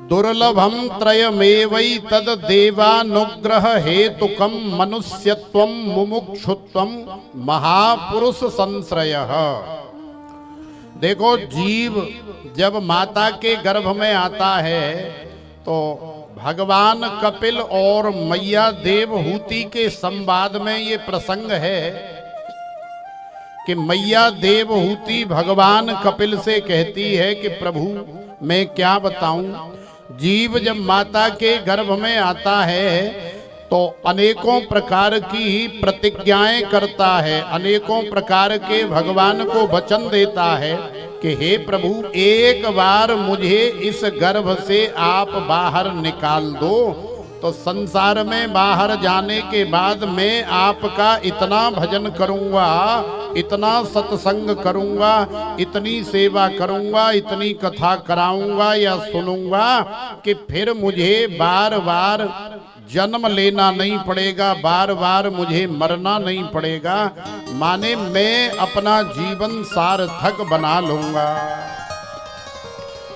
दुर्लभम त्रयमेवै तद देवानुग्रह हेतुकम मनुष्यत्वम मुमुक्षुत्वम महापुरुष संश्रयः। देखो, जीव जब माता के गर्भ में आता है तो भगवान कपिल और मैया देवहूति के संवाद में ये प्रसंग है कि मैया देवहूति भगवान कपिल से कहती है कि प्रभु मैं क्या बताऊं, जीव जब माता के गर्भ में आता है तो अनेकों प्रकार की प्रतिज्ञाएं करता है, अनेकों प्रकार के भगवान को वचन देता है कि हे प्रभु एक बार मुझे इस गर्भ से आप बाहर निकाल दो, तो संसार में बाहर जाने के बाद मैं आपका इतना भजन करूंगा, इतना सत्संग करूंगा, इतनी सेवा करूंगा, इतनी कथा कराऊंगा या सुनूंगा कि फिर मुझे बार बार जन्म लेना नहीं पड़ेगा, बार बार मुझे मरना नहीं पड़ेगा, माने मैं अपना जीवन सार्थक बना लूंगा।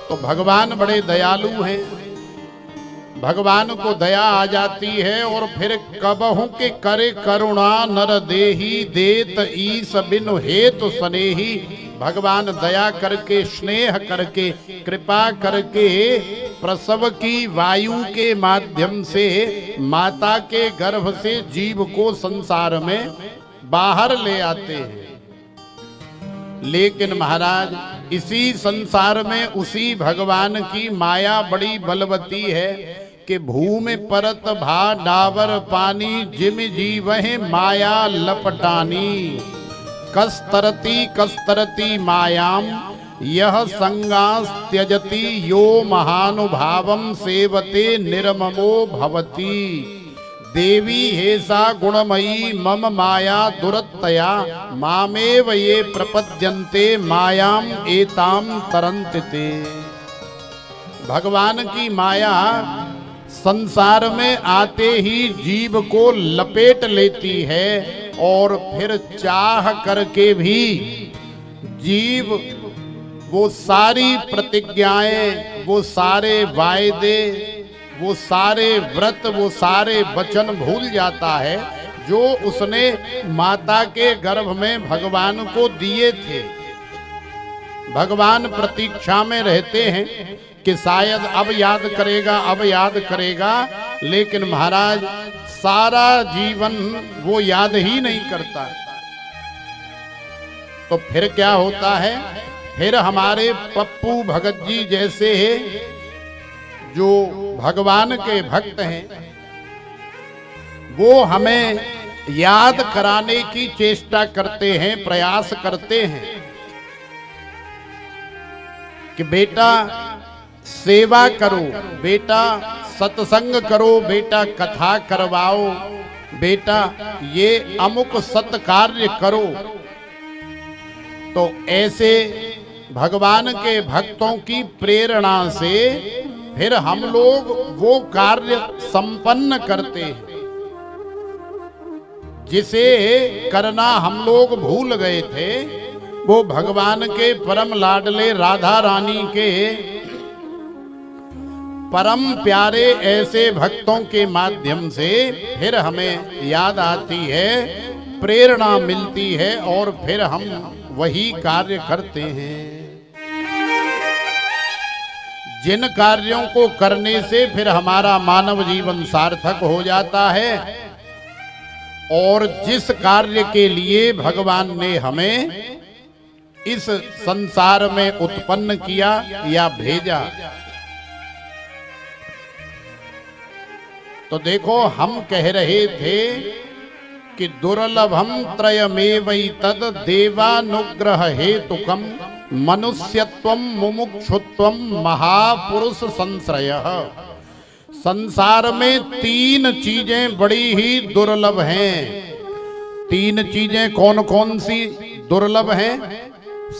तो भगवान बड़े दयालु हैं, भगवान को दया आ जाती है और फिर कबहू के करे करुणा नर देही देत ईस बिनु हेतु स्नेही। भगवान दया करके, स्नेह करके, कृपा करके प्रसव की वायु के माध्यम से माता के गर्भ से जीव को संसार में बाहर ले आते हैं। लेकिन महाराज इसी संसार में उसी भगवान की माया बड़ी बलवती है कि भूमि परत भा डावर पानी जिम जीवहि माया लपटानी। कस्तरती कस्तरती मायाम यह संगास त्यजति यो महानुभावम सेवते निर्ममो भवति। देवी हेसा गुणमयी मम माया दुरत्तया मामेव ये प्रपद्यन्ते मायाम एताम तरन्ति। भगवान की माया संसार में आते ही जीव को लपेट लेती है और फिर चाह करके भी जीव वो सारी प्रतिज्ञाएं, वो सारे वायदे, वो सारे व्रत, वो सारे वचन भूल जाता है जो उसने माता के गर्भ में भगवान को दिए थे। भगवान प्रतीक्षा में रहते हैं कि शायद अब याद करेगा, अब याद करेगा, लेकिन महाराज सारा जीवन वो याद ही नहीं करता। तो फिर क्या होता है, फिर हमारे पप्पू भगत जी जैसे जो भगवान के भक्त हैं वो हमें याद कराने की चेष्टा करते हैं, प्रयास करते हैं कि बेटा सेवा करो, बेटा सत्संग करो, बेटा कथा करवाओ, बेटा ये अमुक सत्कार्य करो। तो ऐसे भगवान के भक्तों की प्रेरणा से फिर हम लोग वो कार्य संपन्न करते हैं जिसे करना हम लोग भूल गए थे। वो भगवान के परम लाडले राधा रानी के परम प्यारे ऐसे भक्तों के माध्यम से फिर हमें याद आती है, प्रेरणा मिलती है और फिर हम वही कार्य करते हैं जिन कार्यों को करने से फिर हमारा मानव जीवन सार्थक हो जाता है और जिस कार्य के लिए भगवान ने हमें इस संसार में उत्पन्न किया या भेजा। तो देखो, हम कह रहे थे कि दुर्लभम त्रयमेवै तद देवानुग्रह हेतुकम मनुष्यत्वम मुमुक्षुत्वम महापुरुष संश्रयः। संसार में तीन चीजें बड़ी ही दुर्लभ हैं। तीन चीजें कौन कौन सी दुर्लभ हैं?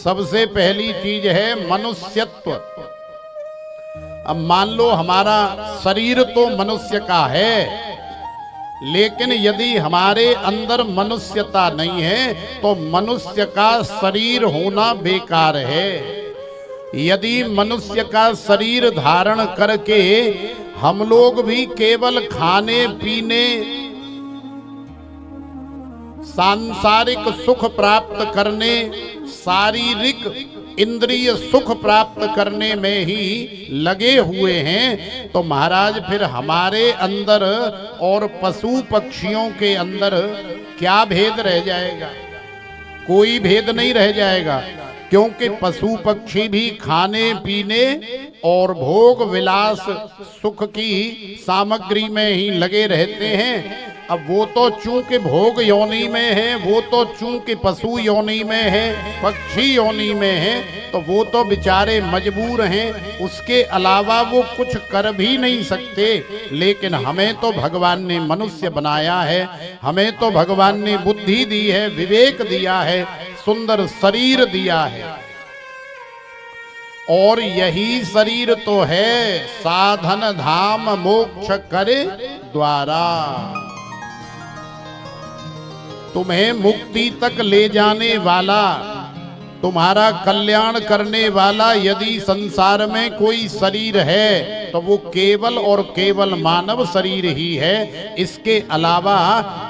सबसे पहली चीज है मनुष्यत्व। अब मान लो हमारा शरीर तो मनुष्य का है, लेकिन यदि हमारे अंदर मनुष्यता नहीं है तो मनुष्य का शरीर होना बेकार है। यदि मनुष्य का शरीर धारण करके हम लोग भी केवल खाने पीने सांसारिक सुख प्राप्त करने शारीरिक इंद्रिय सुख प्राप्त करने में ही लगे हुए हैं तो महाराज फिर हमारे अंदर और पशु पक्षियों के अंदर क्या भेद रह जाएगा? कोई भेद नहीं रह जाएगा, क्योंकि पशु पक्षी भी खाने पीने और भोग विलास सुख की सामग्री में ही लगे रहते हैं। अब वो तो चूंकि भोग योनि में है, वो तो चूंकि पशु योनि में है, पक्षी योनि में है, तो वो तो बेचारे मजबूर हैं, उसके अलावा वो कुछ कर भी नहीं सकते। लेकिन हमें तो भगवान ने मनुष्य बनाया है, हमें तो भगवान ने बुद्धि दी है, विवेक दिया है, सुंदर शरीर दिया है, और यही शरीर तो है साधन धाम मोक्ष करे द्वारा। तुम्हें मुक्ति तक ले जाने वाला, तुम्हारा कल्याण करने वाला यदि संसार में कोई शरीर है तो वो केवल और केवल मानव शरीर ही है। इसके अलावा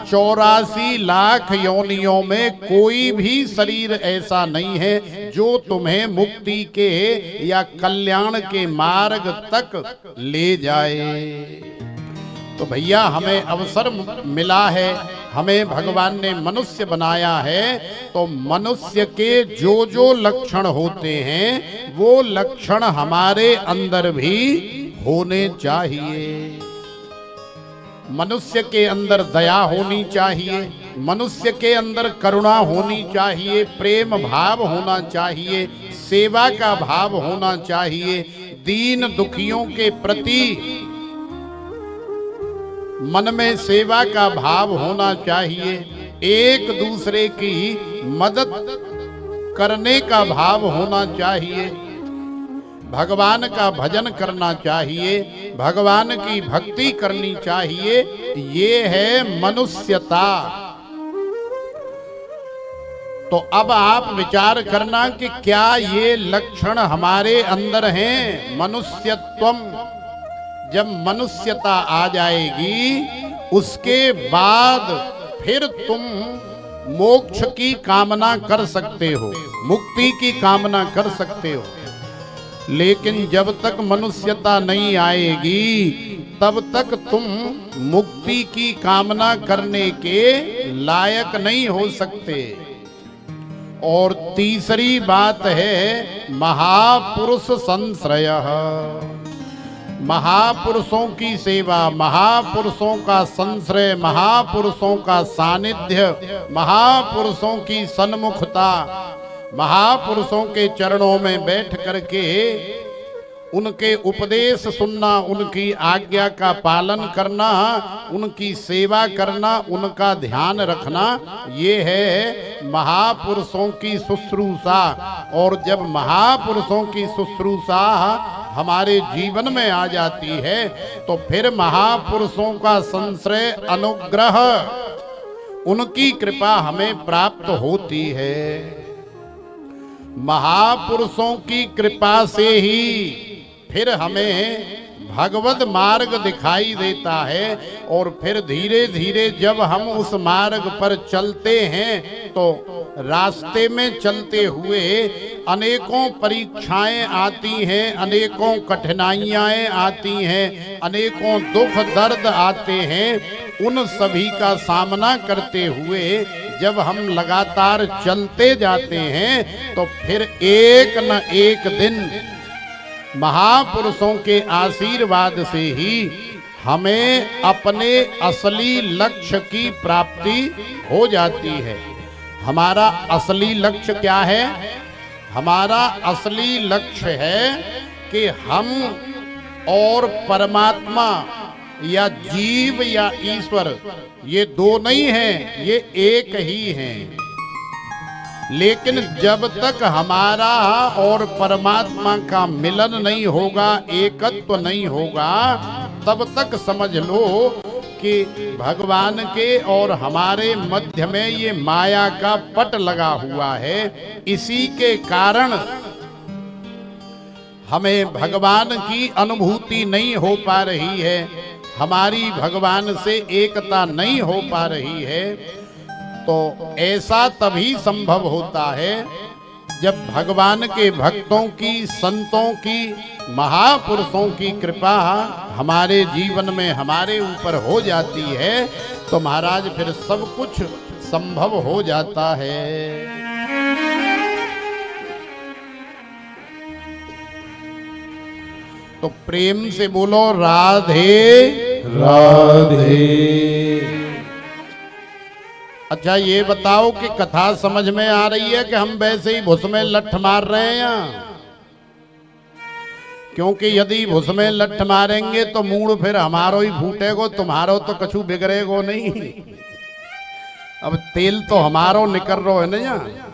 84 लाख योनियों में कोई भी शरीर ऐसा नहीं है जो तुम्हें मुक्ति के या कल्याण के मार्ग तक ले जाए। तो भैया हमें अवसर मिला है, हमें भगवान ने मनुष्य बनाया है, तो मनुष्य के जो जो लक्षण होते हैं वो लक्षण हमारे अंदर भी होने चाहिए। मनुष्य के अंदर दया होनी चाहिए, मनुष्य के अंदर करुणा होनी चाहिए, प्रेम भाव होना चाहिए, सेवा का भाव होना चाहिए, दीन दुखियों के प्रति मन में सेवा का भाव होना चाहिए, एक दूसरे की मदद करने का भाव होना चाहिए, भगवान का भजन करना चाहिए, भगवान की भक्ति करनी चाहिए। ये है मनुष्यता। तो अब आप विचार करना कि क्या ये लक्षण हमारे अंदर हैं? मनुष्यत्वम, जब मनुष्यता आ जाएगी उसके बाद फिर तुम मोक्ष की कामना कर सकते हो, मुक्ति की कामना कर सकते हो। लेकिन जब तक मनुष्यता नहीं आएगी तब तक तुम मुक्ति की कामना करने के लायक नहीं हो सकते। और तीसरी बात है महापुरुष संश्रयः, महापुरुषों की सेवा, महापुरुषों का संश्रय, महापुरुषों का सानिध्य, महापुरुषों की सन्मुखता, महापुरुषों के चरणों में बैठ करके उनके उपदेश सुनना, उनकी आज्ञा का पालन करना, उनकी सेवा करना, उनका ध्यान रखना, ये है महापुरुषों की शुश्रूषा। और जब महापुरुषों की शुश्रूषा हमारे जीवन में आ जाती है तो फिर महापुरुषों का संश्रय, अनुग्रह, उनकी कृपा हमें प्राप्त होती है। महापुरुषों की कृपा से ही फिर हमें भगवत मार्ग दिखाई देता है। और फिर धीरे धीरे जब हम उस मार्ग पर चलते हैं तो रास्ते में चलते हुए अनेकों परीक्षाएं आती हैं, अनेकों कठिनाइयां आती हैं, अनेकों दुख दर्द आते हैं। उन सभी का सामना करते हुए जब हम लगातार चलते जाते हैं तो फिर एक न एक दिन महापुरुषों के आशीर्वाद से ही हमें अपने असली लक्ष्य की प्राप्ति हो जाती है। हमारा असली लक्ष्य क्या है? हमारा असली लक्ष्य है कि हम और परमात्मा या जीव या ईश्वर ये दो नहीं हैं, ये एक ही हैं। लेकिन जब तक हमारा और परमात्मा का मिलन नहीं होगा, एकत्व नहीं होगा, तब तक समझ लो कि भगवान के और हमारे मध्य में ये माया का पट लगा हुआ है। इसी के कारण हमें भगवान की अनुभूति नहीं हो पा रही है, हमारी भगवान से एकता नहीं हो पा रही है, तो ऐसा तभी संभव होता है जब भगवान के भक्तों की, संतों की, महापुरुषों की कृपा हमारे जीवन में हमारे ऊपर हो जाती है, तो महाराज फिर सब कुछ संभव हो जाता है। तो प्रेम से बोलो राधे राधे। अच्छा ये बताओ कि कथा समझ में आ रही है कि हम वैसे ही भुस में लठ मार रहे हैं यहाँ? क्योंकि यदि भुस में लठ मारेंगे तो मूड फिर हमारो ही फूटेगो, तुम्हारो तो कछु बिगड़ेगो नहीं। अब तेल तो हमारो निकल रहा है ना यहाँ,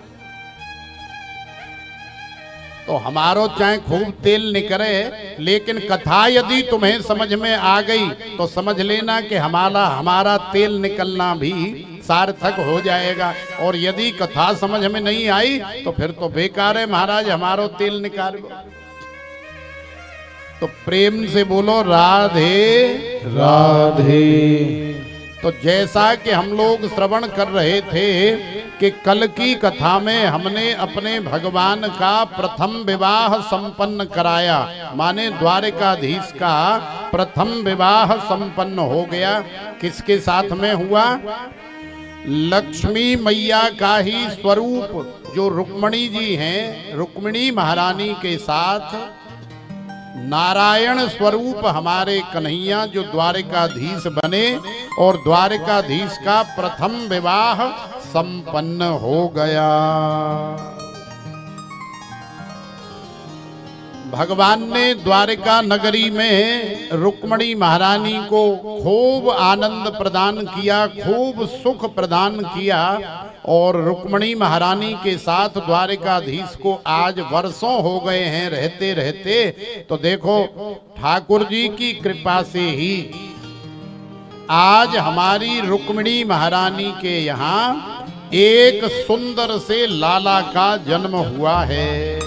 तो हमारो चाहे खूब तेल निकले, लेकिन कथा यदि तुम्हें समझ में आ गई तो समझ लेना कि हमारा तेल निकलना भी सार्थक हो जाएगा। और यदि कथा समझ में नहीं आई तो फिर तो बेकार है महाराज, हमारो तेल निकाल। तो प्रेम से बोलो राधे राधे। तो जैसा कि हम लोग श्रवण कर रहे थे कि कल की कथा में हमने अपने भगवान का प्रथम विवाह संपन्न कराया, माने द्वारिकाधीश का प्रथम विवाह संपन्न हो गया। किसके साथ में हुआ? लक्ष्मी मैया का ही स्वरूप जो रुक्मिणी जी हैं, रुक्मिणी महारानी के साथ नारायण स्वरूप हमारे कन्हैया जो द्वारिकाधीश बने, और द्वारिकाधीश का प्रथम विवाह संपन्न हो गया। भगवान ने द्वारिका नगरी में रुक्मिणी महारानी को खूब आनंद प्रदान किया, खूब सुख प्रदान किया, और रुक्मिणी महारानी के साथ द्वारिकाधीश को आज वर्षों हो गए हैं रहते रहते। तो देखो ठाकुर जी की कृपा से ही आज हमारी रुक्मिणी महारानी के यहाँ एक सुंदर से लाला का जन्म हुआ है।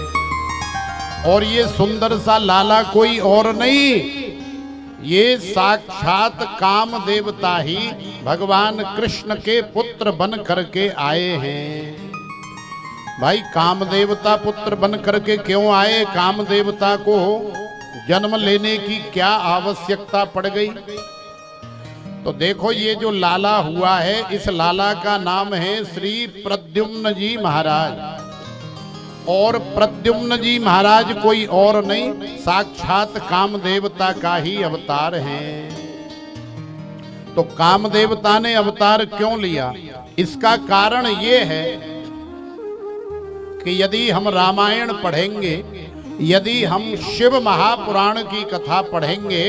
और ये सुंदर सा लाला कोई और नहीं, ये साक्षात काम देवता ही भगवान कृष्ण के पुत्र बन करके आए हैं। भाई काम देवता पुत्र बन करके क्यों आए? काम देवता को जन्म लेने की क्या आवश्यकता पड़ गई? तो देखो ये जो लाला हुआ है, इस लाला का नाम है श्री प्रद्युम्न जी महाराज। और प्रद्युम्न जी महाराज कोई और नहीं, साक्षात काम देवता का ही अवतार हैं। तो काम देवता ने अवतार क्यों लिया? इसका कारण ये है कि यदि हम रामायण पढ़ेंगे, यदि हम शिव महापुराण की कथा पढ़ेंगे,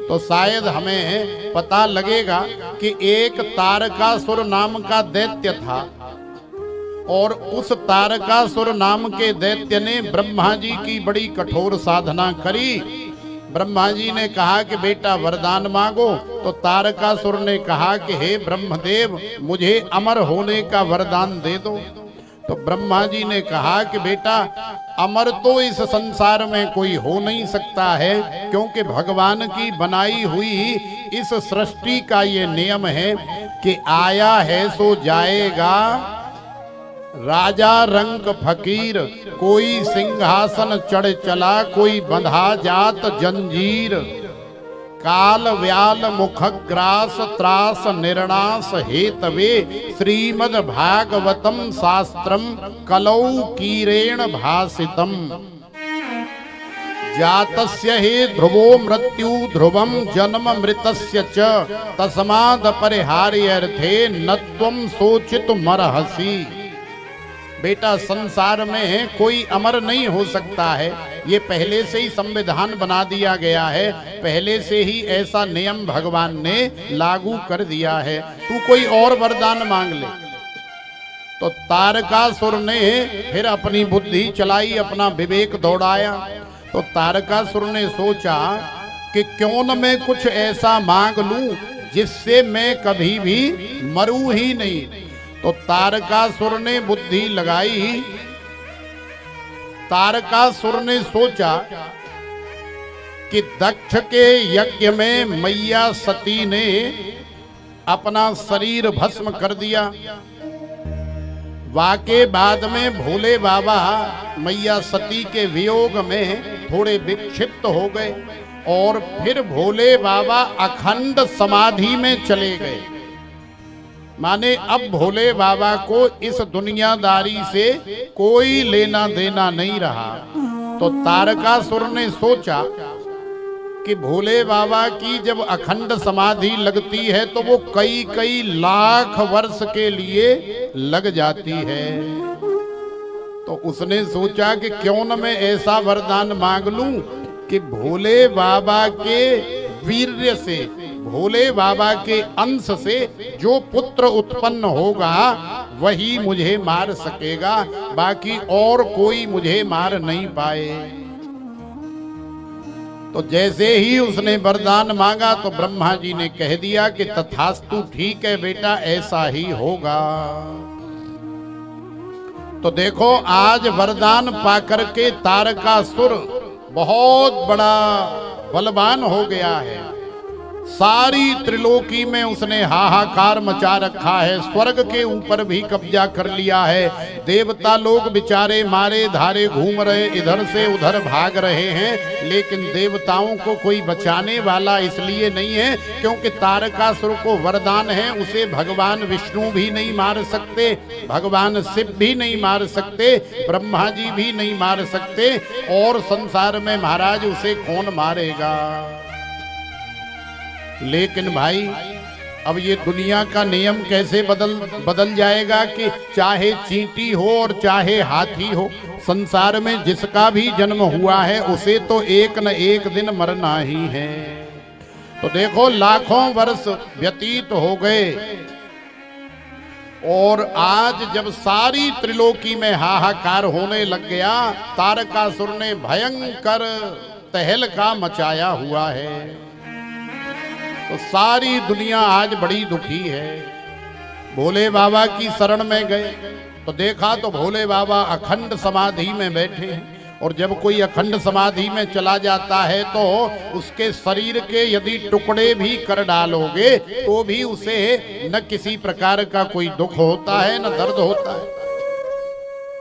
तो शायद हमें पता लगेगा कि एक तारकासुर नाम का दैत्य था, और उस तारकासुर नाम के दैत्य ने ब्रह्मा जी की बड़ी कठोर साधना करी। ब्रह्मा जी ने कहा कि बेटा वरदान मांगो, तो तारकासुर ने कहा कि हे ब्रह्मदेव मुझे अमर होने का वरदान दे दो। तो ब्रह्मा जी ने कहा कि बेटा अमर तो इस संसार में कोई हो नहीं सकता है, क्योंकि भगवान की बनाई हुई इस सृष्टि का ये नियम है कि आया है सो जाएगा, राजा रंक फकीर, कोई सिंहासन चढ़ चला, कोई बंधा जात जंजीर, काल व्याल मुखग्रास त्रास निर्णास हेतवे, श्रीमद् भागवतम शास्त्रम कलौ कीरेण भासितम, जातस्य हे ध्रुवो मृत्यु ध्रुवम जन्म मृतस्य च, तस्माद् परिहार्यर्थे न त्वं शोचितुमर्हसि। बेटा संसार में कोई अमर नहीं हो सकता है, ये पहले से ही संविधान बना दिया गया है, पहले से ही ऐसा नियम भगवान ने लागू कर दिया है, तू कोई और वरदान मांग ले। तो तारकासुर ने फिर अपनी बुद्धि चलाई, अपना विवेक दौड़ाया। तो तारकासुर ने सोचा कि क्यों न मैं कुछ ऐसा मांग लूं जिससे मैं कभी भी मरूं ही नहीं। तो तारकासुर ने बुद्धि लगाई, तारकासुर ने सोचा कि दक्ष के यज्ञ में मैया सती ने अपना शरीर भस्म कर दिया। वाके बाद में भोले बाबा मैया सती के वियोग में थोड़े विक्षिप्त हो गए और फिर भोले बाबा अखंड समाधि में चले गए। माने अब भोले बाबा को इस दुनियादारी से कोई लेना देना नहीं रहा। तो तारकासुर ने सोचा कि भोले बाबा की जब अखंड समाधि लगती है तो वो कई कई लाख वर्ष के लिए लग जाती है। तो उसने सोचा कि क्यों न मैं ऐसा वरदान मांग लूं कि भोले बाबा के वीर्य से, भोले बाबा के अंश से जो पुत्र उत्पन्न होगा वही मुझे मार सकेगा, बाकी और कोई मुझे मार नहीं पाए। तो जैसे ही उसने वरदान मांगा तो ब्रह्मा जी ने कह दिया कि तथास्तु, ठीक है बेटा, ऐसा ही होगा। तो देखो आज वरदान पाकर के तारकासुर बहुत बड़ा बलवान हो गया है। सारी त्रिलोकी में उसने हाहाकार मचा रखा है, स्वर्ग के ऊपर भी कब्जा कर लिया है। देवता लोग बेचारे मारे धारे घूम रहे, इधर से उधर भाग रहे हैं, लेकिन देवताओं को कोई बचाने वाला इसलिए नहीं है क्योंकि तारकासुर को वरदान है, उसे भगवान विष्णु भी नहीं मार सकते, भगवान शिव भी नहीं मार सकते, ब्रह्मा जी भी नहीं मार सकते, और संसार में महाराज उसे कौन मारेगा। लेकिन भाई अब ये दुनिया का नियम कैसे बदल जाएगा कि चाहे चींटी हो और चाहे हाथी हो, संसार में जिसका भी जन्म हुआ है उसे तो एक न एक दिन मरना ही है। तो देखो लाखों वर्ष व्यतीत हो गए और आज जब सारी त्रिलोकी में हाहाकार होने लग गया, तारकासुर ने भयंकर तहलका मचाया हुआ है। तो सारी दुनिया आज बड़ी दुखी है। भोले बाबा की शरण में गए तो देखा तो भोले बाबा अखंड समाधि में बैठे हैं, और जब कोई अखंड समाधि में चला जाता है तो उसके शरीर के यदि टुकड़े भी कर डालोगे तो भी उसे न किसी प्रकार का कोई दुख होता है न दर्द होता है।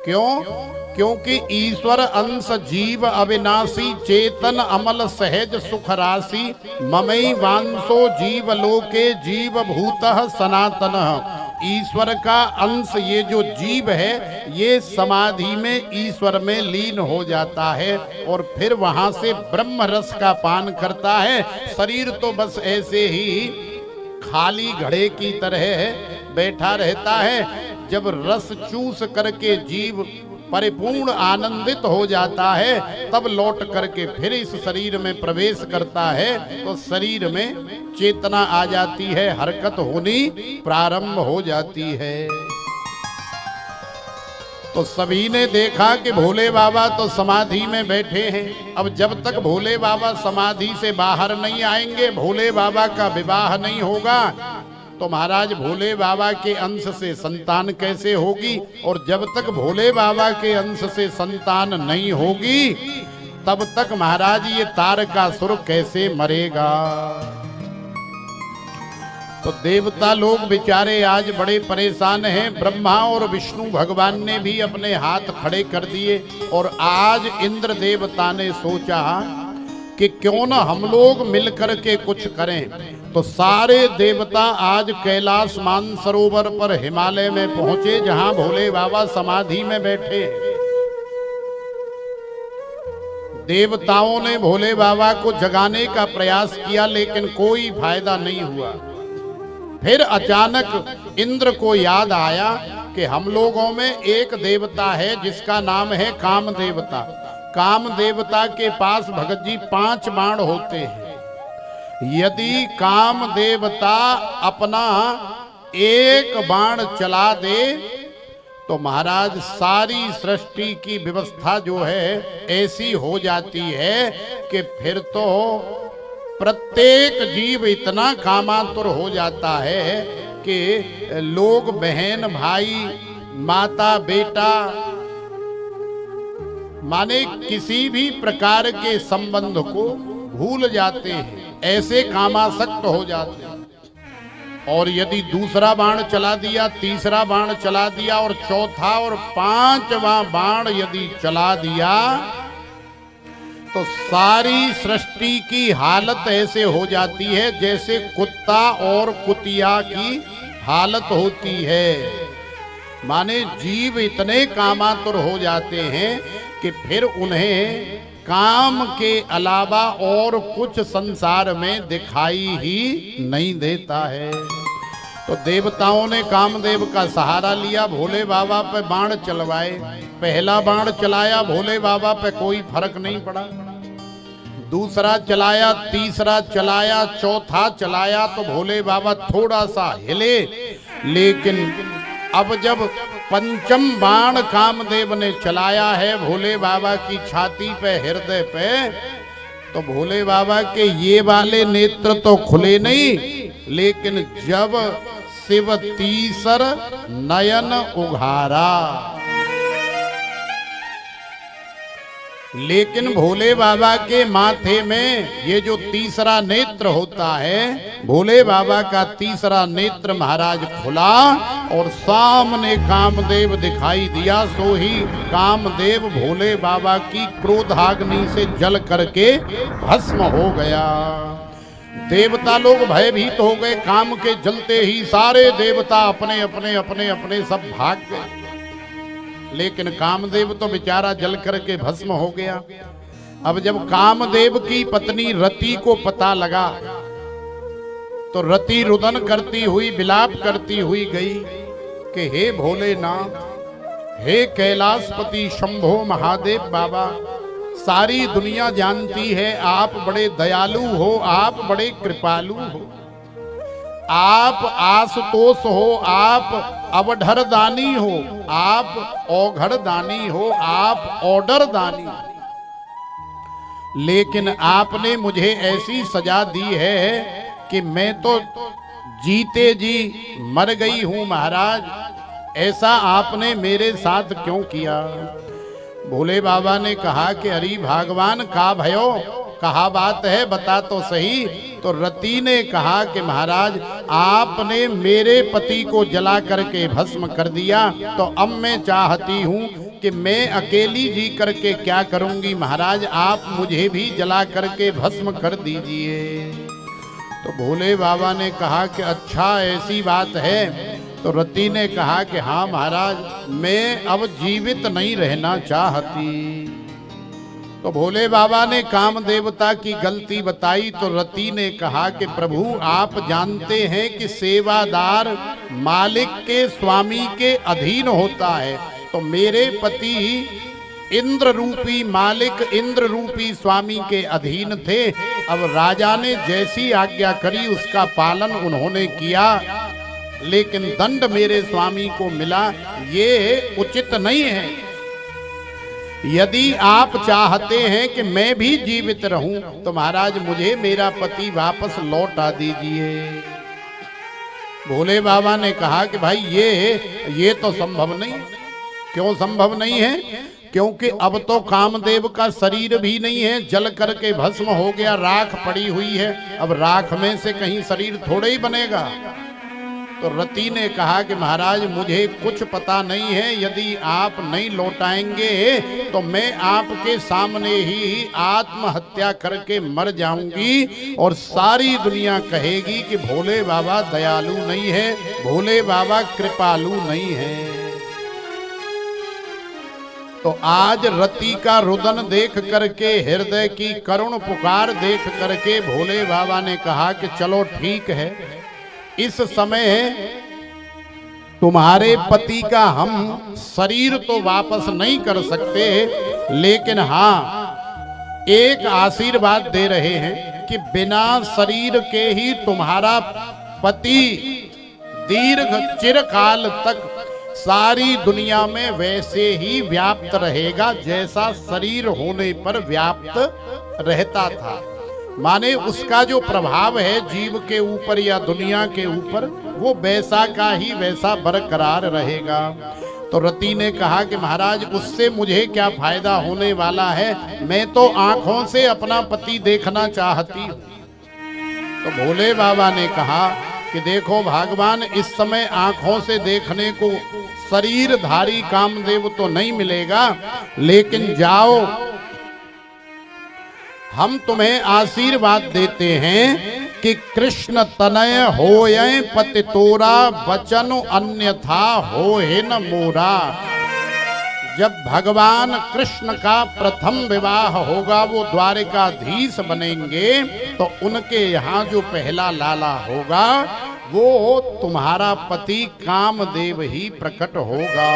क्यों? क्योंकि ईश्वर अंश जीव अविनाशी, चेतन अमल सहज सुख राशि, ममई वांसो जीव लोके जीव भूतः सनातनः। ईश्वर का अंश ये जो जीव है ये समाधि में ईश्वर में लीन हो जाता है और फिर वहां से ब्रह्म रस का पान करता है। शरीर तो बस ऐसे ही खाली घड़े की तरह बैठा रहता है। जब रस चूस करके जीव परिपूर्ण आनंदित हो जाता है तब लौट करके फिर इस शरीर में प्रवेश करता है तो शरीर में चेतना आ जाती है, हरकत होनी प्रारंभ हो जाती है। तो सभी ने देखा कि भोले बाबा तो समाधि में बैठे हैं। अब जब तक भोले बाबा समाधि से बाहर नहीं आएंगे, भोले बाबा का विवाह नहीं होगा, तो महाराज भोले बाबा के अंश से संतान कैसे होगी। और जब तक भोले बाबा के अंश से संतान नहीं होगी तब तक महाराज ये तारकासुर कैसे मरेगा। तो देवता लोग बेचारे आज बड़े परेशान हैं। ब्रह्मा और विष्णु भगवान ने भी अपने हाथ खड़े कर दिए और आज इंद्र देवता ने सोचा कि क्यों न हम लोग मिलकर के कुछ करें। तो सारे देवता आज कैलाश मानसरोवर पर हिमालय में पहुंचे जहां भोले बाबा समाधि में बैठे। देवताओं ने भोले बाबा को जगाने का प्रयास किया लेकिन कोई फायदा नहीं हुआ। फिर अचानक इंद्र को याद आया कि हम लोगों में एक देवता है जिसका नाम है काम देवता। काम देवता के पास भगत जी 5 बाण होते हैं। यदि काम देवता अपना एक बाण चला दे तो महाराज सारी सृष्टि की व्यवस्था जो है ऐसी हो जाती है कि फिर तो प्रत्येक जीव इतना कामातुर हो जाता है कि लोग बहन भाई माता बेटा माने किसी भी प्रकार के संबंध को भूल जाते हैं, ऐसे कामासक्त हो जाते हैं। और यदि दूसरा बाण चला दिया, तीसरा बाण चला दिया और चौथा और पांचवा बाण यदि चला दिया तो सारी सृष्टि की हालत ऐसे हो जाती है जैसे कुत्ता और कुतिया की हालत होती है। माने जीव इतने कामातुर हो जाते हैं कि फिर उन्हें काम के अलावा और कुछ संसार में दिखाई ही नहीं देता है। तो देवताओं ने कामदेव का सहारा लिया, भोले बाबा पे बाण चलवाए। पहला बाण चलाया, भोले बाबा पे कोई फर्क नहीं पड़ा। दूसरा चलाया, तीसरा चलाया, चौथा चलाया तो भोले बाबा थोड़ा सा हिले। लेकिन अब जब पंचम बाण कामदेव ने चलाया है भोले बाबा की छाती पे, हृदय पे, तो भोले बाबा के ये वाले नेत्र तो खुले नहीं, लेकिन जब शिव तीसर नयन उघारा, लेकिन भोले बाबा के माथे में ये जो तीसरा नेत्र होता है, भोले बाबा का तीसरा नेत्र महाराज खुला और सामने कामदेव दिखाई दिया। सो ही कामदेव भोले बाबा की क्रोधाग्नि से जल करके भस्म हो गया। देवता लोग भयभीत हो गए। काम के जलते ही सारे देवता अपने अपने अपने अपने सब भाग गए, लेकिन कामदेव तो बेचारा जल करके भस्म हो गया। अब जब कामदेव की पत्नी रति को पता लगा तो रति रुदन करती हुई, विलाप करती हुई गई कि हे भोलेनाथ, हे कैलाशपति शंभो महादेव बाबा, सारी दुनिया जानती है आप बड़े दयालु हो, आप बड़े कृपालु हो, आप आशुतोष हो, आप अवधर दानी हो, आप औघड़ दानी हो, आप ऑर्डर दानी हो। लेकिन आपने मुझे ऐसी सजा दी है कि मैं तो जीते जी मर गई हूं महाराज, ऐसा आपने मेरे साथ क्यों किया? भोले बाबा ने कहा कि अरे भगवान का भयो, कहा बात है, बता तो सही। तो रति ने कहा कि महाराज आपने मेरे पति को जला करके भस्म कर दिया, तो अब मैं चाहती हूँ कि मैं अकेली जी करके क्या करूंगी महाराज, आप मुझे भी जला करके भस्म कर दीजिए। तो भोले बाबा ने कहा कि अच्छा ऐसी बात है। तो रति ने कहा कि हाँ महाराज, मैं अब जीवित नहीं रहना चाहती। तो भोले बाबा ने काम देवता की गलती बताई। तो रति ने कहा कि प्रभु आप जानते हैं कि सेवादार मालिक के स्वामी के अधीन होता है, तो मेरे पति इंद्र रूपी मालिक, इंद्र रूपी स्वामी के अधीन थे। अब राजा ने जैसी आज्ञा करी उसका पालन उन्होंने किया, लेकिन दंड मेरे स्वामी को मिला, ये उचित नहीं है। यदि आप चाहते हैं कि मैं भी जीवित रहूं तो महाराज मुझे मेरा पति वापस लौटा दीजिए। भोले बाबा ने कहा कि भाई ये तो संभव नहीं। क्यों संभव नहीं है? क्योंकि अब तो कामदेव का शरीर भी नहीं है, जल करके भस्म हो गया, राख पड़ी हुई है। अब राख में से कहीं शरीर थोड़े ही बनेगा। तो रति ने कहा कि महाराज मुझे कुछ पता नहीं है, यदि आप नहीं लौटाएंगे तो मैं आपके सामने ही आत्महत्या करके मर जाऊंगी और सारी दुनिया कहेगी कि भोले बाबा दयालु नहीं है, भोले बाबा कृपालु नहीं है। तो आज रति का रुदन देख करके, हृदय की करुण पुकार देख करके भोले बाबा ने कहा कि चलो ठीक है, इस समय तुम्हारे पति का हम शरीर तो वापस नहीं कर सकते, लेकिन हाँ एक आशीर्वाद दे रहे हैं कि बिना शरीर के ही तुम्हारा पति दीर्घ चिरकाल तक सारी दुनिया में वैसे ही व्याप्त रहेगा जैसा शरीर होने पर व्याप्त रहता था। माने उसका जो प्रभाव है जीव के ऊपर या दुनिया के ऊपर, वो वैसा का ही वैसा बरकरार रहेगा। तो रति ने कहा कि महाराज उससे मुझे क्या फायदा होने वाला है, मैं तो आंखों से अपना पति देखना चाहती हूं। तो भोले बाबा ने कहा कि देखो भगवान, इस समय आंखों से देखने को शरीरधारी कामदेव तो नहीं मिलेगा, लेकिन जाओ हम तुम्हें आशीर्वाद देते हैं कि कृष्ण तनय होय पति तोरा, वचन अन्यथा होए न मोरा। जब भगवान कृष्ण का प्रथम विवाह होगा, वो द्वारिकाधीश बनेंगे, तो उनके यहाँ जो पहला लाला होगा वो तुम्हारा पति कामदेव ही प्रकट होगा।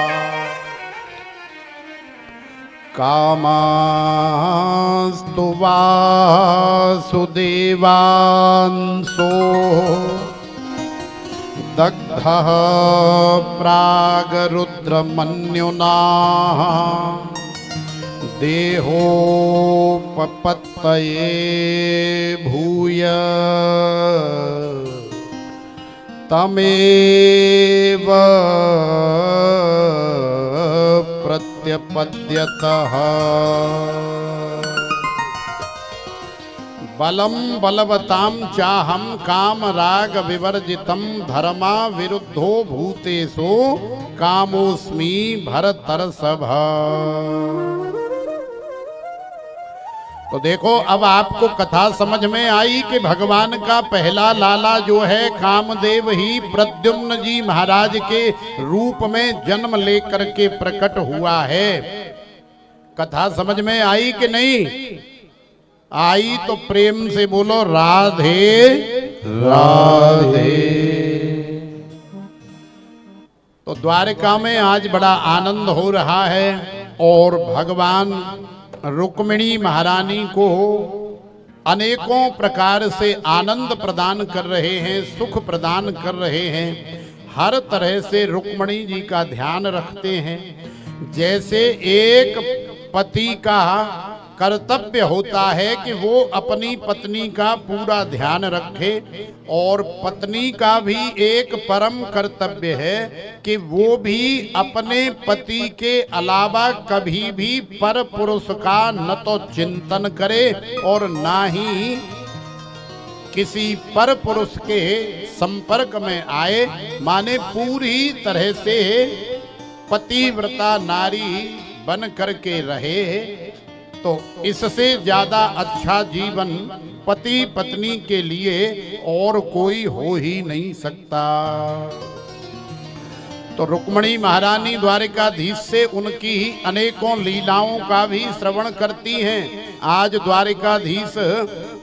कामास्तु वासुदेवांसो दग्धः प्रागरुद्रमन्युना देहोपपत्तये भूय तमेव प्रत्यपद्यतः। बलम बलवताम चाहम काम राग विवर्जितम धर्मा विरुद्धो भूतेषु कामोस्मि भरतर्षभ। तो देखो, अब आपको कथा समझ में आई कि भगवान का पहला लाला जो है कामदेव ही प्रद्युम्न जी महाराज के रूप में जन्म लेकर के प्रकट हुआ है। कथा समझ में आई कि नहीं आई? तो प्रेम से बोलो राधे राधे। तो द्वारका में आज बड़ा आनंद हो रहा है और भगवान रुक्मिणी महारानी को अनेकों प्रकार से आनंद प्रदान कर रहे हैं, सुख प्रदान कर रहे हैं, हर तरह से रुक्मिणी जी का ध्यान रखते हैं। जैसे एक पति का कर्तव्य होता है कि वो अपनी पत्नी का पूरा ध्यान रखे, और पत्नी का भी एक परम कर्तव्य है कि वो भी अपने पति के अलावा कभी भी पर पुरुष का न तो चिंतन करे और ना ही किसी पर पुरुष के संपर्क में आए। माने पूरी तरह से पतिव्रता नारी बन करके रहे। तो इससे ज्यादा अच्छा जीवन पति पत्नी के लिए और कोई हो ही नहीं सकता। तो रुक्मिणी महारानी द्वारिकाधीश से उनकी अनेकों लीलाओं का भी श्रवण करती हैं। आज द्वारिकाधीश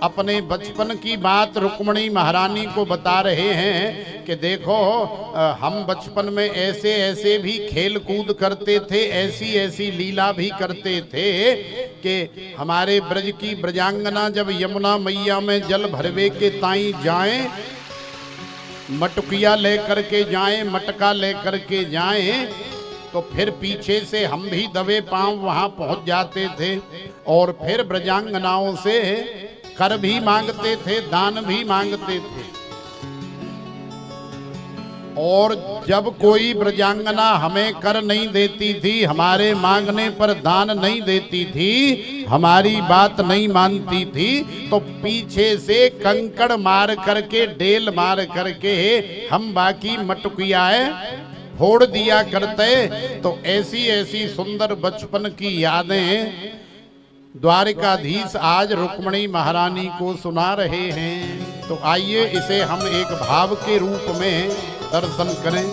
अपने बचपन की बात रुक्मिणी महारानी को बता रहे हैं कि देखो, हम बचपन में ऐसे ऐसे भी खेल कूद करते थे, ऐसी ऐसी लीला भी करते थे कि हमारे ब्रज की ब्रजांगना जब यमुना मैया में जल भरवे के ताई जाएं, मटकिया लेकर के जाएं, मटका लेकर के जाएं, तो फिर पीछे से हम भी दबे पांव वहां पहुंच जाते थे और फिर ब्रजांगनाओं से कर भी मांगते थे, दान भी मांगते थे। और जब कोई ब्रजांगना हमें कर नहीं देती थी, हमारे मांगने पर दान नहीं देती थी, हमारी बात नहीं मानती थी, तो पीछे से कंकड़ मार करके, डेल मार करके हम बाकी मटकियाएं फोड़ दिया करते। तो ऐसी ऐसी सुंदर बचपन की यादें द्वारिकाधीश आज रुक्मिणी महारानी को सुना रहे हैं। तो आइए इसे हम एक भाव के रूप में दर्शन करें।